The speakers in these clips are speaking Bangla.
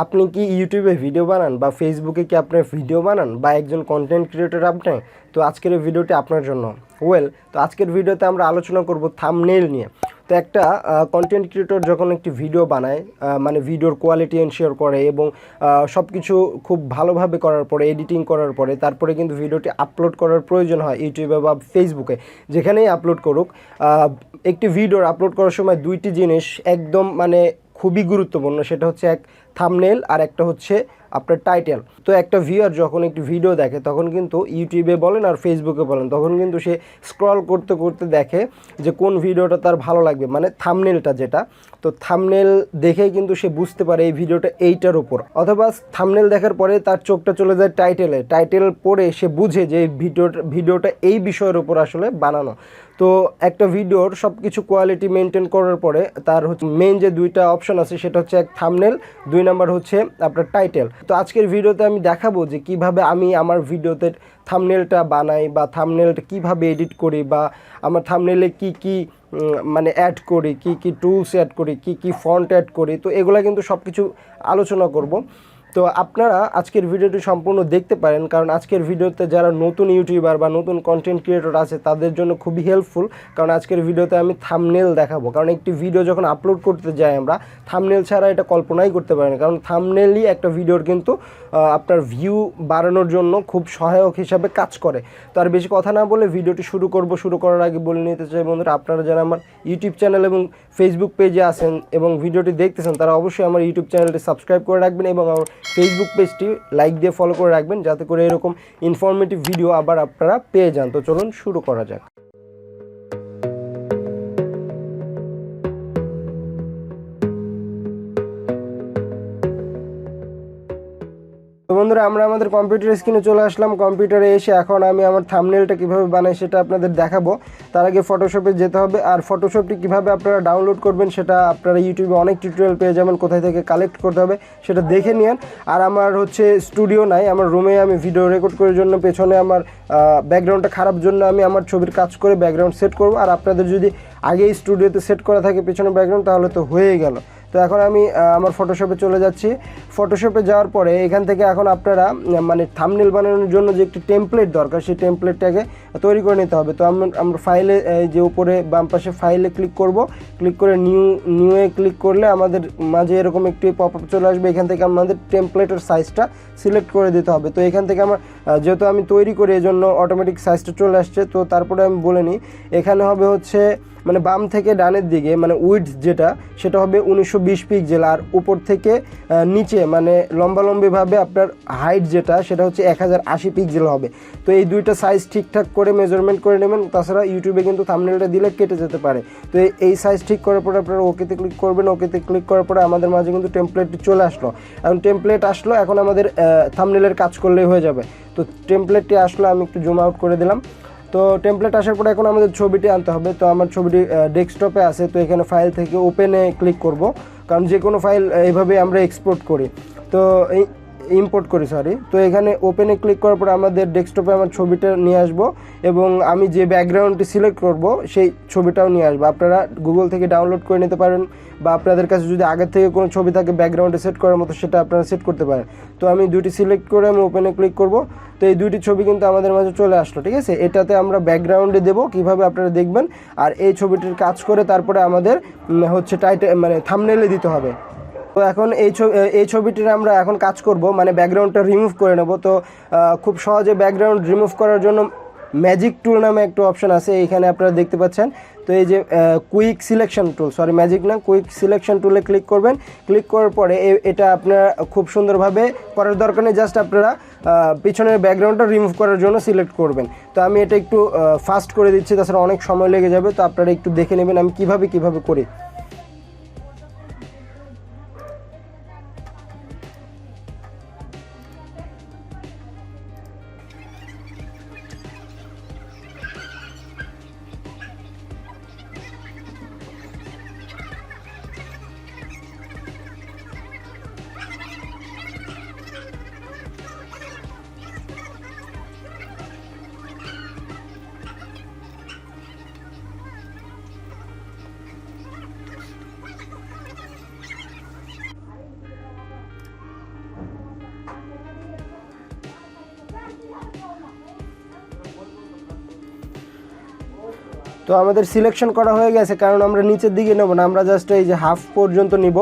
আপনি কি ইউটিউবে ভিডিও বানান বা ফেসবুকে কি আপনার ভিডিও বানান বা একজন কন্টেন্ট ক্রিয়েটর আপনি? তো আজকের এই ভিডিওটি আপনার জন্য। তো আজকের ভিডিওতে আমরা আলোচনা করব থাম্বনেইল নিয়ে। তো একটা কন্টেন্ট ক্রিয়েটর যখন একটি ভিডিও বানায়, মানে ভিডিওর কোয়ালিটি এনশিওর করে এবং সব কিছু খুব ভালোভাবে করার পরে, এডিটিং করার পরে তারপরে কিন্তু ভিডিওটি আপলোড করার প্রয়োজন হয় ইউটিউবে বা ফেসবুকে, যেখানেই আপলোড করুক। একটি ভিডিওর আপলোড করার সময় দুইটি জিনিস একদম মানে খুবই গুরুত্বপূর্ণ, সেটা হচ্ছে এক থাম্বনেইল আর একটা হচ্ছে আপনার টাইটেল। তো একটা ভিউয়ার যখন একটি ভিডিও দেখে তখন কিন্তু ইউটিউবে বলেন আর ফেসবুকে বলেন, তখন কিন্তু সে স্ক্রল করতে করতে দেখে যে কোন ভিডিওটা তার ভালো লাগবে, মানে থাম্বনেইলটা যেটা। তো থাম্বনেইল দেখেই কিন্তু সে বুঝতে পারে এই ভিডিওটা এইটার উপর, অথবা থাম্বনেইল দেখার পরে তার চোখটা চলে যায় টাইটেল পড়ে সে বুঝে যে এই ভিডিওটা এই বিষয়ের উপর আসলে বানানো। তো একটা ভিডিওর সব কিছু কোয়ালিটি মেনটেন করার পরে তার হচ্ছে মেন যে দুইটা অপশন আছে, সেটা হচ্ছে এক থাম্বনেইল, 2 নাম্বার হচ্ছে আপনার টাইটেল। তো আজকের ভিডিওতে আমি দেখাবো যে কিভাবে আমি আমার ভিডিওতে থাম্বনেইলটা বানাই বা থাম্বনেইলটা কিভাবে এডিট করি, বা আমার থাম্বনেইলে কি মানে অ্যাড করি, কি টুলস অ্যাড করি, কি ফন্ট অ্যাড করি। তো এগুলা কিন্তু সব কিছু আলোচনা করব। তো আপনারা আজকের ভিডিওটি সম্পূর্ণ দেখতে পারেন, কারণ আজকের ভিডিওতে যারা নতুন ইউটিউবার বা নতুন কন্টেন্ট ক্রিয়েটর আছে তাদের জন্য খুবই হেল্পফুল। কারণ আজকের ভিডিওতে আমি থাম্বনেইল দেখাবো, কারণ একটি ভিডিও যখন আপলোড করতে যাই আমরা থাম্বনেইল ছাড়া এটা কল্পনাই করতে পারি না, কারণ থাম্বনেইলই একটা ভিডিওর কিন্তু আপনার ভিউ বাড়ানোর জন্য খুব সহায়ক হিসাবে কাজ করে। তো আর বেশি কথা না বলে ভিডিওটি শুরু করার আগে বলে নিতে চাই বন্ধুরা, আপনারা যারা আমার ইউটিউব চ্যানেল এবং ফেসবুক পেজে আছেন এবং ভিডিওটি দেখতেছেন তারা অবশ্যই আমার ইউটিউব চ্যানেলটি সাবস্ক্রাইব করে রাখবেন এবং আমার ফেসবুক পেজটি লাইক দিয়ে ফলো করে রাখবেন, যাতে করে এরকম ইনফরমেটিভ ভিডিও আবার আপনারা পেয়ে যান। তো চলুন শুরু করা যাক। তো বন্ধুরা, আমরা আমাদের কম্পিউটার স্ক্রিনে চলে আসলাম। কম্পিউটারে এসে এখন আমি আমার থাম্বনেইলটা কীভাবে বানাই সেটা আপনাদের দেখাবো। তার আগে ফটোশপে যেতে হবে, আর ফটোশপটি কীভাবে আপনারা ডাউনলোড করবেন সেটা আপনারা ইউটিউবে অনেক টিউটোরিয়াল পেয়ে যাবেন, কোথায় থেকে কালেক্ট করতে হবে সেটা দেখে নিন। আর আমার হচ্ছে স্টুডিও নাই, আমার রুমে আমি ভিডিও রেকর্ড করার জন্য পেছনে আমার ব্যাকগ্রাউন্ডটা খারাপ জন্য আমি আমার ছবির কাজ করে ব্যাকগ্রাউন্ড সেট করব। আর আপনাদের যদি আগেই স্টুডিওতে সেট করা থাকে পেছনে ব্যাকগ্রাউন্ড তাহলে তো হয়েই গেল। তো এখন আমি আমার ফটোশপে চলে যাচ্ছি। ফটোশপে যাওয়ার পরে এখান থেকে এখন আপনারা মানে থাম্বনেইল বানানোর জন্য যে একটি টেমপ্লেট দরকার, সেই টেমপ্লেটটাকে তৈরি করে নিতে হবে। তো আমরা ফাইলে যে উপরে বাম পাশে ফাইলে ক্লিক করব, ক্লিক করে নিউয়ে ক্লিক করলে আমাদের মাঝে এরকম একটি পপআপ চলে আসবে। এখান থেকে আমাদের টেমপ্লেটের সাইজটা সিলেক্ট করে দিতে হবে। তো এখান থেকে আমার যেহেতু আমি তৈরি করি এই জন্য অটোমেটিক সাইজটা চলে আসছে। তো তারপরে আমি বলে নিই, এখানে হবে হচ্ছে মানে বাম থেকে ডানের দিকে মানে উইডথ যেটা সেটা হবে 1920 পিক্সেল, আর উপর থেকে নিচে মানে লম্বালম্বিভাবে আপনার হাইট যেটা সেটা হচ্ছে 1080 পিক্সেল হবে। তো এই দুইটা সাইজ ঠিকঠাক করে মেজারমেন্ট করে নেবেন, তাছাড়া ইউটিউবে কিন্তু থাম্বনেইলটা দিলে কেটে যেতে পারে। তো এই সাইজ ঠিক করার পরে আপনারা ওকেতে ক্লিক করবেন। ওকেতে ক্লিক করার পরে আমাদের মাঝে কিন্তু টেমপ্লেটটি চলে আসলো। এখন টেমপ্লেট আসলো, এখন আমাদের থাম্বনেইলের কাজ করলেই হয়ে যাবে। তো টেমপ্লেটটি আসলো, আমি একটু জুম আউট করে দিলাম। তো টেমপ্লেট আসার পরে এখন আমাদের ছবিটি আনতে হবে। তো আমার ছবিটি ডেস্কটপে আছে, তো এখানে ফাইল থেকে ওপেনে ক্লিক করব, কারণ যে কোনো ফাইল এইভাবে আমরা এক্সপোর্ট করি, তো ইম্পোর্ট করি সরি। তো এখানে ওপেনে ক্লিক করার পরে আমাদের ডেস্কটপে আমার ছবিটা নিয়ে আসবো এবং আমি যে ব্যাকগ্রাউন্ডটি সিলেক্ট করব সেই ছবিটাও নিয়ে আসবো। আপনারা গুগল থেকে ডাউনলোড করে নিতে পারেন, বা আপনাদের কাছে যদি আগের থেকে কোনো ছবি থাকে ব্যাকগ্রাউন্ডে সেট করার মতো সেটা আপনারা সেট করতে পারেন। তো আমি দুইটি সিলেক্ট করে আমি ওপেনে ক্লিক করব। তো এই দুইটি ছবি কিন্তু আমাদের মাঝে চলে আসলো, ঠিক আছে। এটাতে আমরা ব্যাকগ্রাউন্ডে দেবো, কিভাবে আপনারা দেখবেন। আর এই ছবিটির কাজ করে তারপরে আমাদের হচ্ছে টাইটেল মানে থাম্বনেইলে দিতে হবে। তো এখন এই ছবিটির আমরা এখন কাজ করব, মানে ব্যাকগ্রাউন্ডটা রিমুভ করে নেব। তো খুব সহজে ব্যাকগ্রাউন্ড রিমুভ করার জন্য ম্যাজিক টুল নামে একটা অপশন আছে, এইখানে আপনারা দেখতে পাচ্ছেন। তো এই যে quick selection tool, sorry magic না, কুইক সিলেকশন টুলে ক্লিক করবেন। ক্লিক করার পরে এটা আপনারা খুব সুন্দরভাবে করার দরকার নেই, জাস্ট আপনারা পিছনের ব্যাকগ্রাউন্ডটা রিমুভ করার জন্য সিলেক্ট করবেন। তো আমি এটা একটু ফাস্ট করে দিচ্ছি, তাছাড়া অনেক সময় লেগে যাবে। তো আপনারা একটু দেখে নেবেন আমি কিভাবে করি। তো আমাদের সিলেকশন করা হয়ে গেছে, কারণ আমরা নিচের দিকে নেব না, আমরা জাস্ট এই যে হাফ পর্যন্ত নিব।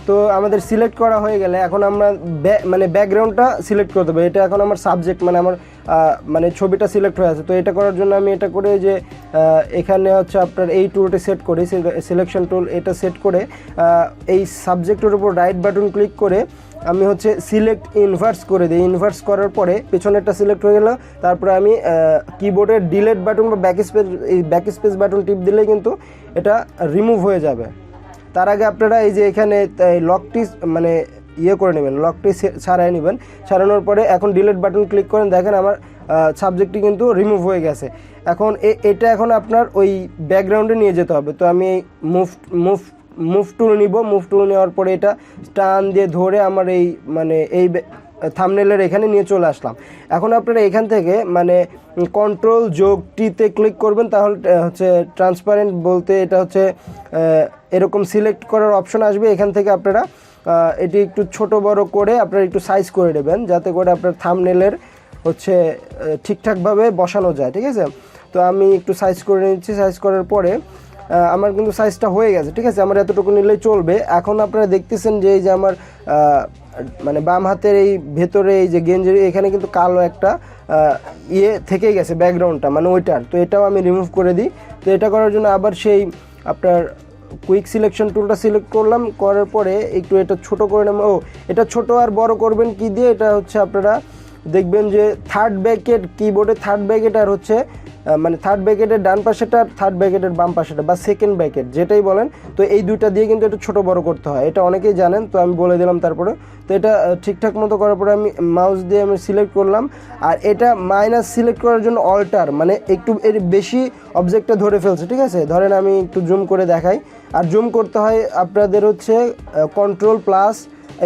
তো আমাদের সিলেক্ট করা হয়ে গেলে এখন আমরা মানে ব্যাকগ্রাউন্ডটা সিলেক্ট করতে হবে। এটা এখন আমার সাবজেক্ট মানে আমার মানে ছবিটা সিলেক্ট হয়ে আছে। তো এটা করার জন্য আমি এটা করে যে এখানে হচ্ছে আপনার এই টুলটা সেট করি, সিলেকশন টুল, এটা সেট করে এই সাবজেক্টের উপর রাইট বাটন ক্লিক করে আমি হচ্ছে সিলেক্ট ইনভার্স করে দিই। ইনভার্স করার পরে পেছনেরটা সিলেক্ট হয়ে গেল। তারপরে আমি কিবোর্ডের ডিলেট বাটন বা ব্যাক স্পেস বাটন টিপ দিলেই কিন্তু এটা রিমুভ হয়ে যাবে। তার আগে আপনারা এই যে এখানে লকটি মানে করে নেবেন, লকটি ছাড়াই নেবেন। ছাড়ানোর পরে এখন ডিলিট বাটন ক্লিক করেন, দেখেন আমার সাবজেক্টটি কিন্তু রিমুভ হয়ে গেছে। এখন এটা এখন আপনার ওই ব্যাকগ্রাউন্ডে নিয়ে যেতে হবে। তো আমি মুভ টুল নিব। মুভ টুল নেওয়ার পরে এটা টান দিয়ে ধরে আমার এই মানে এই থাম্বনেলের এখানে নিয়ে চলে আসলাম। এখন আপনারা এখান থেকে মানে কন্ট্রোল যোগ টিতে ক্লিক করবেন, তাহলে হচ্ছে ট্রান্সপারেন্ট বলতে এটা হচ্ছে এরকম সিলেক্ট করার অপশন আসবে। এখান থেকে আপনারা এটি একটু ছোট বড় করে আপনারা একটু সাইজ করে নেবেন, যাতে করে আপনার থাম্বনেলের হচ্ছে ঠিকঠাকভাবে বসানো যায়, ঠিক আছে। তো আমি একটু সাইজ করে নিচ্ছি। সাইজ করার পরে আমার কিন্তু সাইজটা হয়ে গেছে, ঠিক আছে। আমার এতটুকু নিলেই চলবে। এখন আপনারা দেখতেছেন যে এই যে আমার মানে বাম হাতের এই ভেতরে এই যে গেঞ্জির এখানে কিন্তু কালো একটা থেকেই গেছে ব্যাকগ্রাউন্ডটা, মানে ওইটার। তো এটাও আমি রিমুভ করে দিই। তো এটা করার জন্য আবার সেই আপনার কুইক সিলেকশন টুলটা সিলেক্ট করলাম, করার পরে একটু এটা ছোট করে নেব। এটা ছোট আর বড় করবেন কি দিয়ে, এটা হচ্ছে আপনারা দেখবেন যে থার্ড ব্র্যাকেট, কিবোর্ডে থার্ড ব্র্যাকেট আর হচ্ছে মানে থার্ড ব্র্যাকেটের ডান পাশেটা আর থার্ড ব্র্যাকেটের বাম পাশেটা বা সেকেন্ড ব্র্যাকেট যেটাই বলেন, তো এই দুইটা দিয়ে কিন্তু এটা ছোট বড় করতে হয়। এটা অনেকেই জানেন, তো আমি বলে দিলাম তারপরে। তো এটা ঠিকঠাক মতো করার পরে আমি মাউস দিয়ে আমি সিলেক্ট করলাম। আর এটা মাইনাস সিলেক্ট করার জন্য অল্টার, মানে একটু এর বেশি অবজেক্টটা ধরে ফেলছে, ঠিক আছে। ধরেন আমি একটু জুম করে দেখাই। আর জুম করতে হয় আপনাদের হচ্ছে কন্ট্রোল প্লাস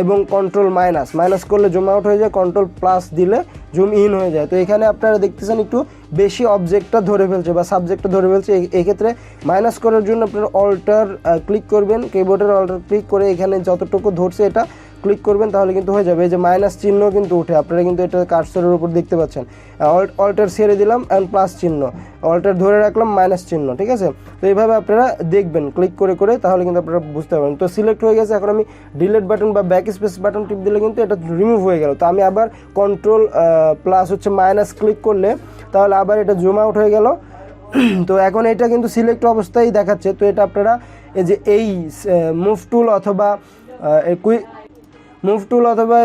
এবং কন্ট্রোল মাইনাস করলে জুম আউট হয়ে যায়, কন্ট্রোল প্লাস দিলে জুম ইন হয়ে যায়। তো এখানে আপনারা দেখতেছেন একটু বেশি অবজেক্টটা ধরে ফেলছে বা সাবজেক্টটা ধরে ফেলছে। এক্ষেত্রে মাইনাস করার জন্য আপনারা অল্টার ক্লিক করবেন, কিবোর্ডের অল্টার ক্লিক করে এখানে যতটুকু ধরছে এটা ক্লিক করবেন, তাহলে কিন্তু হয়ে যাবে। এই যে মাইনাস চিহ্ন কিন্তু উঠে, আপনারা কিন্তু এটা কার্সরের উপর দেখতে পাচ্ছেন। অল্টার ছেড়ে দিলাম অ্যান্ড প্লাস চিহ্ন, অল্টার ধরে রাখলাম মাইনাস চিহ্ন, ঠিক আছে। তো এইভাবে আপনারা দেখবেন ক্লিক করে করে, তাহলে কিন্তু আপনারা বুঝতে পারবেন। তো সিলেক্ট হয়ে গেছে। এখন আমি ডিলিট বাটন বা ব্যাক স্পেস বাটন টিপ দিলে কিন্তু এটা রিমুভ হয়ে গেল। তো আমি আবার কন্ট্রোল প্লাস হচ্ছে মাইনাস ক্লিক করলে তাহলে আবার এটা জুম আউট হয়ে গেল। তো এখন এটা কিন্তু সিলেক্ট অবস্থায় দেখাচ্ছে। তো এটা আপনারা এই যে এই মুভ টুল অথবা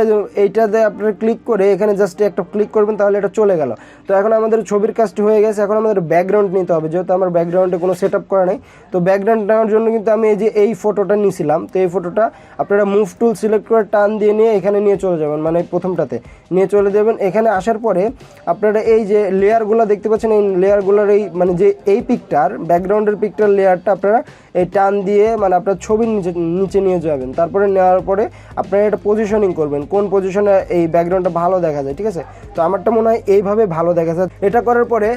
এইটাতে আপনারা ক্লিক করে এখানে জাস্ট একটা ক্লিক করবেন, তাহলে এটা চলে গেল। তো এখন আমাদের ছবির কাজটি হয়ে গেছে। এখন আমাদের ব্যাকগ্রাউন্ড নিতে হবে, যেহেতু আমার ব্যাকগ্রাউন্ডে কোনো সেট আপ করা নেই। তো ব্যাকগ্রাউন্ড নেওয়ার জন্য কিন্তু আমি এই যে এই ফটোটা নিয়েছিলাম, তো এই ফটোটা আপনারা মুভ টুল সিলেক্ট করে টান দিয়ে নিয়ে এখানে নিয়ে চলে যাবেন, মানে প্রথমটাতে নিয়ে চলে যাবেন। এখানে আসার পরে আপনারা এই যে লেয়ারগুলো দেখতে পাচ্ছেন, এই লেয়ারগুলোর এই মানে যে এই পিকটার ব্যাকগ্রাউন্ডের পিকটার লেয়ারটা আপনারা এই টান দিয়ে মানে আপনার ছবির নিচে নিয়ে যাবেন। তারপরে নেওয়ার পরে আপনারা এটা পজিশনিং করবেন, কোন পজিশনে এই ব্যাকগ্রাউন্ডটা ভালো দেখা যায়, ঠিক আছে। তো আমারটা মনে হয় এইভাবে ভালো দেখা যায়। এটা করার পরে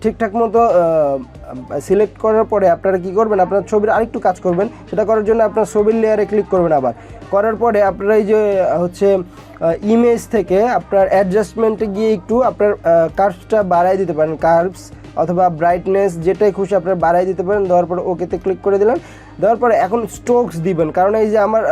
ঠিকঠাক মতো সিলেক্ট করার পরে আপনারা কি করবেন, আপনার ছবির আরেকটু কাজ করবেন। সেটা করার জন্য আপনার ছবির লেয়ারে ক্লিক করবেন। আবার করার পরে আপনারা এই যে হচ্ছে ইমেজ থেকে আপনার অ্যাডজাস্টমেন্টে গিয়ে একটু আপনার কার্ভসটা বাড়াই দিতে পারেন, কার্ভস অথবা ব্রাইটনেস যেটাই খুশি আপনারা বাড়াই দিতে পারেন। দেওয়ার পরে ওকেতে ক্লিক করে দিলেন। দেওয়ার পরে এখন স্ট্রোকস দিবেন, কারণ এই যে আমার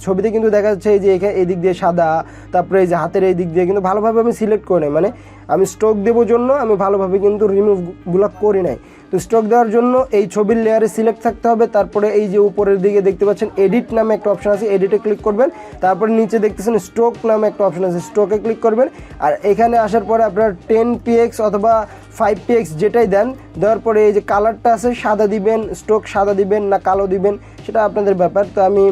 ছবিতে কিন্তু দেখা যাচ্ছে এই যে এখানে এই দিক দিয়ে সাদা, তারপরে এই যে হাতের এই দিক দিয়ে কিন্তু ভালোভাবে আমি সিলেক্ট করে নাই, মানে আমি স্ট্রোক দেওয়ার জন্য আমি ভালোভাবে কিন্তু রিমুভগুলো করি নাই। তো স্ট্রোক দেওয়ার জন্য এই ছবির লেয়ারে সিলেক্ট থাকতে হবে। তারপরে এই যে উপরের দিকে দেখতে পাচ্ছেন এডিট নামে একটা অপশন আছে, এডিটে ক্লিক করবেন। তারপরে নিচে দেখতেছেন স্ট্রোক নামে একটা অপশন আছে, স্ট্রোকে ক্লিক করবেন। আর এখানে আসার পরে আপনার 10px অথবা 5px যেটাই দেন, দেওয়ার পরে এই যে কালারটা আছে সাদা দিবেন, স্ট্রোক সাদা দিবেন না কালো দিবেন সেটা আপনাদের ব্যাপার। তো আমি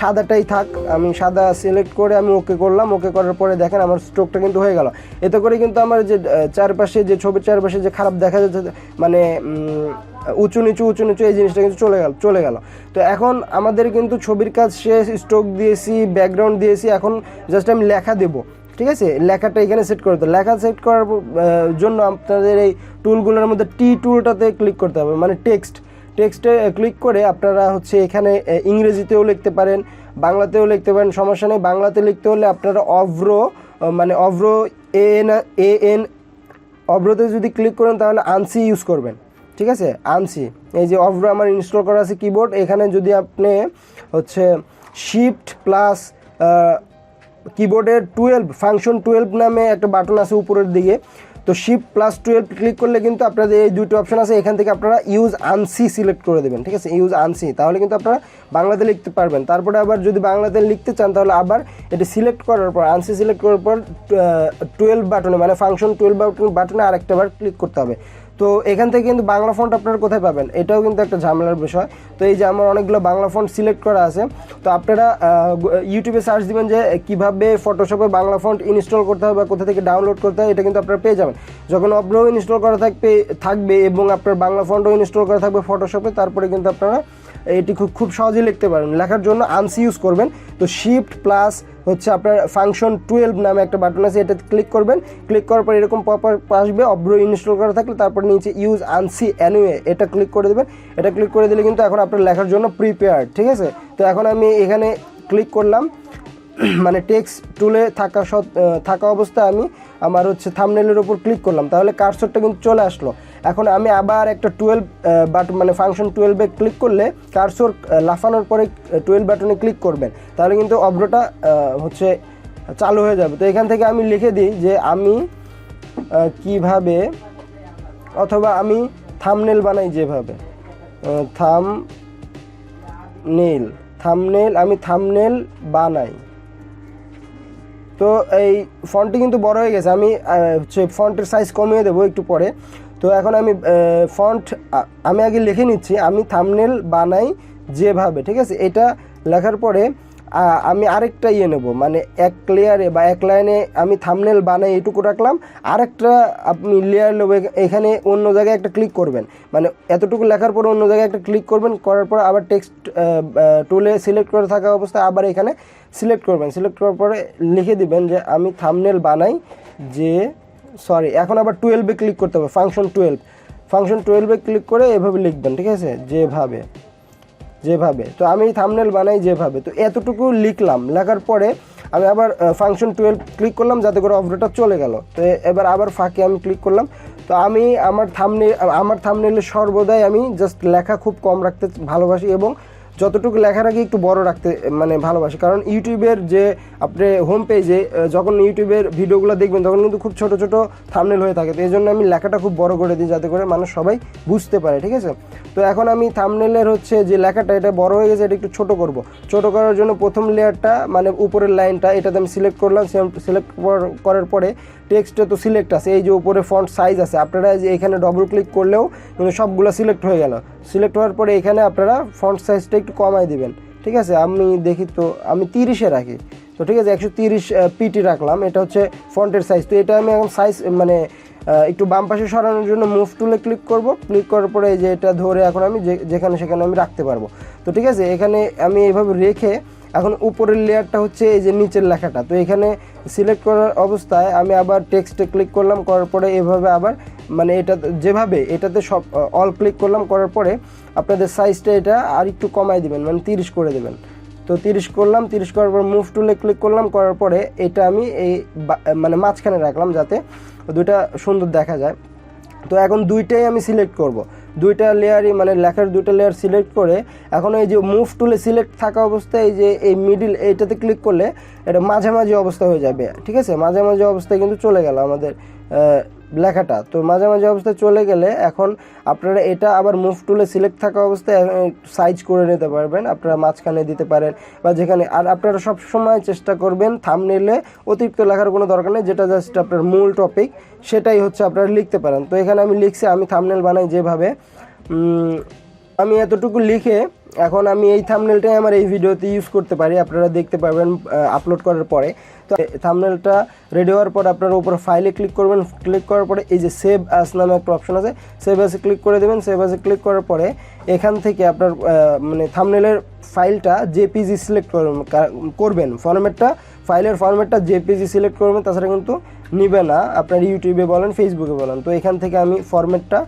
সাদাটাই থাক, আমি সাদা সিলেক্ট করে আমি ওকে করলাম। ওকে করার পরে দেখেন আমার স্ট্রোকটা কিন্তু হয়ে গেল। এতে করে কিন্তু আমার যে চারপাশে যে ছবির চারপাশে যে খারাপ দেখা যাচ্ছে মানে উঁচু নিচু এই জিনিসটা কিন্তু চলে গেল। তো এখন আমাদের কিন্তু ছবির কাজ শেষ, স্ট্রোক দিয়েছি, ব্যাকগ্রাউন্ড দিয়েছি। এখন জাস্ট আমি লেখা দেবো, ঠিক আছে। লেখাটা এখানে সেট করতে, লেখা সেট করার জন্য আপনাদের এই টুলগুলোর মধ্যে টি টুলটাতে ক্লিক করতে হবে, মানে টেক্সটে ক্লিক করে আপনারা হচ্ছে এখানে ইংরেজিতেও লিখতে পারেন, বাংলাতেও লিখতে পারেন, সমস্যা নেই। বাংলাতে লিখতে হলে আপনারা অভ্র অভ্রতে যদি ক্লিক করেন তাহলে আনসি ইউজ করবেন, ঠিক আছে, আনছি। এই যে অভ্র আমার ইনস্টল করা আছে কিবোর্ড, এখানে যদি আপনি হচ্ছে শিফট প্লাস কিবোর্ডের 12 ফাংশন 12 নামে একটা বাটন আছে উপরের দিকে, তো শিফট প্লাস 12 ক্লিক করলে কিন্তু আপনাদের এই দুটো অপশন আছে, এখান থেকে আপনারা ইউজ আনসি সিলেক্ট করে দেবেন। ঠিক আছে, ইউজ আনসি, তাহলে কিন্তু আপনারা বাংলাতে লিখতে পারবেন। তারপরে আবার যদি বাংলাতে লিখতে চান তাহলে আবার এটা সিলেক্ট করার পর আনসি সিলেক্ট করার পর 12 বাটনে মানে ফাংশন 12 বাটনে আরেকটা বার ক্লিক করতে হবে। তো এখান থেকে কিন্তু বাংলা ফন্ট আপনারা কোথায় পাবেন, এটাও কিন্তু একটা ঝামেলার বিষয়। তো এই যে আমার অনেকগুলো বাংলা ফন্ট সিলেক্ট করা আছে, তো আপনারা ইউটিউবে সার্চ দিবেন যে কিভাবে ফটোশপে বাংলা ফন্ট ইনস্টল করতে হবে বা কোথা থেকে ডাউনলোড করতে হয়, এটা কিন্তু আপনারা পেয়ে যাবেন। যখন অব্রো ইনস্টল করা থাকবে এবং আপনার বাংলা ফন্টও ইনস্টল করা থাকবে ফটোশপে, তারপরে কিন্তু আপনারা এটি খুব সহজেই লিখতে পারেন। লেখার জন্য আনসি ইউজ করবেন। তো শিফট প্লাস হচ্ছে আপনার ফাংশন 12 নামে একটা বাটন আছে, এটা ক্লিক করবেন। ক্লিক করার পর এরকম পপআপ আসবে, অব্রো ইনস্টল করা থাকলে তারপর নিচে ইউজ আনসি অ্যানিওয়ে এটা ক্লিক করে দেবেন। এটা ক্লিক করে দিলে কিন্তু এখন আপনার লেখার জন্য প্রিপেয়ার্ড। ঠিক আছে, তো এখন আমি এখানে ক্লিক করলাম, মানে টেক্সট টুলে থাকা অবস্থায় আমি আমার হচ্ছে থাম্বনেলের উপর ক্লিক করলাম, তাহলে কার্সরটা কিন্তু চলে আসলো। এখন আমি আবার একটা 12 বাটন মানে ফাংশন 12-এ ক্লিক করলে কার্সর লাফানোর পরে 12 বাটনে ক্লিক করবেন, তাহলে কিন্তু অব্রোটা হচ্ছে চালু হয়ে যাবে। তো এখান থেকে আমি লিখে দিই যে আমি কিভাবে, অথবা আমি থাম্বনেল বানাই যেভাবে, আমি থাম্বনেল বানাই। তো এই ফন্টটি কিন্তু বড় হয়ে গেছে, আমি হচ্ছে ফন্টের সাইজ কমিয়ে দেবো একটু পরে। তো এখন আমি আমি আগে লিখে নিচ্ছি, আমি থাম্বনেল বানাই যেভাবে। ঠিক আছে, এটা লেখার পরে আমি আরেকটা নেব, মানে এক লেয়ারে বা এক লাইনে আমি থাম্বনেল বানাই এইটুকু রাখলাম, আরেকটা আপনি লেয়ার নেব, এখানে অন্য জায়গায় একটা ক্লিক করবেন, মানে এতটুকু লেখার পরে অন্য জায়গায় একটা ক্লিক করবেন, করার পর আবার টেক্সট টুলে সিলেক্ট করে থাকা অবস্থায় আবার এখানে সিলেক্ট করবেন। সিলেক্ট করার পরে লিখে দিবেন যে আমি থাম্বনেল বানাই এখন আবার 12-এ ক্লিক করতে হবে, ফাংশন 12-এ ক্লিক করে এভাবে লিখবেন। ঠিক আছে, যেভাবে তো আমি থাম্বনেল বানাই যেভাবে, তো এতটুকু লিখলাম। লেখার পরে আমি আবার ফাংশন 12 ক্লিক করলাম যাতে করে অভ্রটা চলে গেল। তো এবার আবার ফাঁকে আমি ক্লিক করলাম। তো আমি আমার থাম্বনেলে সর্বদাই আমি জাস্ট লেখা খুব কম রাখতে ভালোবাসি এবং যতটুকু লেখার আগে একটু বড় রাখতে মানে ভালোবাসি, কারণ ইউটিউবের যে আপনি হোম পেজে যখন ইউটিউবের ভিডিওগুলো দেখবেন তখন কিন্তু খুব ছোট ছোট থাম্বনেল হয়ে থাকে। তো এই জন্য আমি লেখাটা খুব বড় করে দিই যাতে করে মানুষ সবাই বুঝতে পারে। ঠিক আছে, তো এখন আমি থাম্বনেলের হচ্ছে যে লেখাটা এটা বড় হয়ে গেছে, এটা একটু ছোট করব। ছোট করার জন্য প্রথম লেয়ারটা মানে উপরের লাইনটা এটাতে আমি সিলেক্ট করলাম। সিলেক্ট করার পরে টেক্সটে তো সিলেক্ট আছে, এই যে উপরে ফন্ট সাইজ আছে, আপনারা যে এখানে ডবল ক্লিক করলেও কিন্তু সবগুলো সিলেক্ট হয়ে গেল। সিলেক্ট হওয়ার পরে এখানে আপনারা ফন্ট সাইজটা একটু কমাই দিবেন। ঠিক আছে, আমি দেখি তো আমি 30-এ রাখি। তো ঠিক আছে, 130 পিটি রাখলাম, এটা হচ্ছে ফন্টের সাইজ। তো এটা আমি এখন সাইজ মানে একটু বাম পাশে সরানোর জন্য মুভ টুলে ক্লিক করব। ক্লিক করার পরে এই যে এটা ধরে এখন আমি যেখানে সেখানে আমি রাখতে পারবো। তো ঠিক আছে, এখানে আমি এইভাবে রেখে এখন উপরের লেয়ারটা হচ্ছে এই যে নিচের লেখাটা, তো এখানে সিলেক্ট করার অবস্থায় আমি আবার টেক্সটে ক্লিক করলাম, করার পরে এভাবে আবার মানে এটা যেভাবে এটাতে সব অল ক্লিক করলাম, করার পরে আপনাদের সাইজটা এটা আর একটু কমাই দিবেন, মানে 30 করে দেবেন। তো 30 করলাম, 30 করার পর মুভ টুলে ক্লিক করলাম, করার পরে এটা আমি এই মানে মাঝখানে রাখলাম যাতে দুইটা সুন্দর দেখা যায়। তো এখন দুইটাই আমি সিলেক্ট করব, দুইটা লেয়ারই মানে লেখার দুইটা লেয়ার সিলেক্ট করে এখন এই যে মুভ টুলে সিলেক্ট থাকা অবস্থায় এই যে এই মিডিল এইটাতে ক্লিক করলে এটা মাঝামাঝি অবস্থা হয়ে যাবে। ঠিক আছে, মাঝামাঝি অবস্থায় কিন্তু চলে গেল আমাদের লেখাটা। তো মাঝামাঝি অবস্থায় চলে গেলে এখন আপনারা এটা আবার মুভ টুলে সিলেক্ট থাকা অবস্থায় সাইজ করে নিতে পারবেন, আপনারা মাঝখানে দিতে পারেন বা যেখানে। আর আপনারা সব সময় চেষ্টা করবেন থাম্বনেলে অতিরিক্ত লেখার কোনো দরকার নেই, যেটা জাস্ট আপনার মূল টপিক সেটাই হচ্ছে আপনারা লিখতে পারেন। তো এখানে আমি লিখছি আমি থাম্বনেল বানাই যেভাবে, আমি এতটুকু লিখে এখন আমি এই থাম্বনেলটাই আমার এই ভিডিওতে ইউজ করতে পারি, আপনারা দেখতে পারবেন আপলোড করার পরে। তো থাম্বনেলটা রেডি হওয়ার পর আপনারা উপরে ফাইলে ক্লিক করবেন। ক্লিক করার পরে এই যে সেভ অ্যাজ নামে একটা অপশন আছে, সেভ অ্যাজে ক্লিক করে দেবেন। সেভ অ্যাজে ক্লিক করার পরে এখান থেকে আপনার মানে থাম্বনেলের ফাইলটা জেপিজি সিলেক্ট করবেন, ফাইলের ফরম্যাটটা জেপিজি সিলেক্ট করবেন, তাছাড়া কিন্তু নিবে না আপনার ইউটিউবে বলেন ফেসবুকে বলেন। তো এখান থেকে আমি ফরম্যাটটা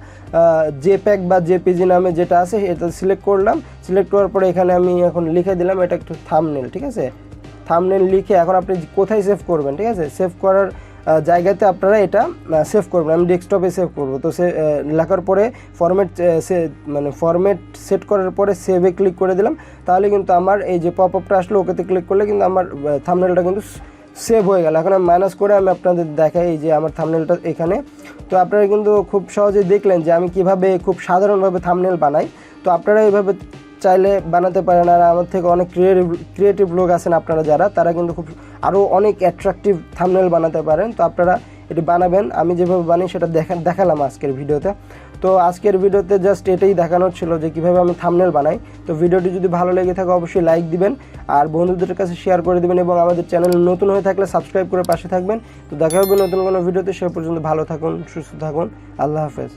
জেপ্যাগ বা জেপিজি নামে যেটা আছে এটা সিলেক্ট করলাম। সিলেক্ট করার পরে এখানে আমি এখন লিখে দিলাম এটা একটু থাম্বনেল। ঠিক আছে, থাম্বনেল লিখে এখন আপনি কোথায় সেভ করবেন, ঠিক আছে, সেভ করার জায়গাতে আপনারা এটা সেভ করবেন। আমি ডেস্কটপে সেভ করব। তো সে লেখার পরে ফরম্যাট সেট করার পরে সেভে ক্লিক করে দিলাম, তাহলে কিন্তু আমার এই যে পপ আপটা আসলো ওকেতে ক্লিক করলে কিন্তু আমার থাম্বনেলটা কিন্তু সেভ হয়ে গেল। এখন আমি মাইনাস করে আমি আপনাদের দেখাই এই যে আমার থাম্বনেলটা এখানে। তো আপনারা কিন্তু খুব সহজেই দেখলেন যে আমি কিভাবে খুব সাধারণভাবে থাম্বনেল বানাই। তো আপনারা এইভাবে চাইলে বানাতে পারেন। আর আমার থেকে অনেক ক্রিয়েটিভ লোক আছেন আপনারা যারা, তারা কিন্তু খুব আরও অনেক অ্যাট্রাকটিভ থাম্বনেল বানাতে পারেন। তো আপনারা এটি বানাবেন, আমি যেভাবে বানাই সেটা দেখালাম আজকের ভিডিওতে। তো আজকের ভিডিওতে জাস্ট এটাই দেখানোর ছিল যে কীভাবে আমি থাম্বনেল বানাই। তো ভিডিওটি যদি ভালো লেগে থাকে অবশ্যই লাইক দিবেন আর বন্ধুদের কাছে শেয়ার করে দিবেন, এবং আমাদের চ্যানেল নতুন হয়ে থাকলে সাবস্ক্রাইব করে পাশে থাকবেন। তো দেখা হবে নতুন কোনো ভিডিওতে। সে পর্যন্ত ভালো থাকুন, সুস্থ থাকুন, আল্লাহ হাফেজ।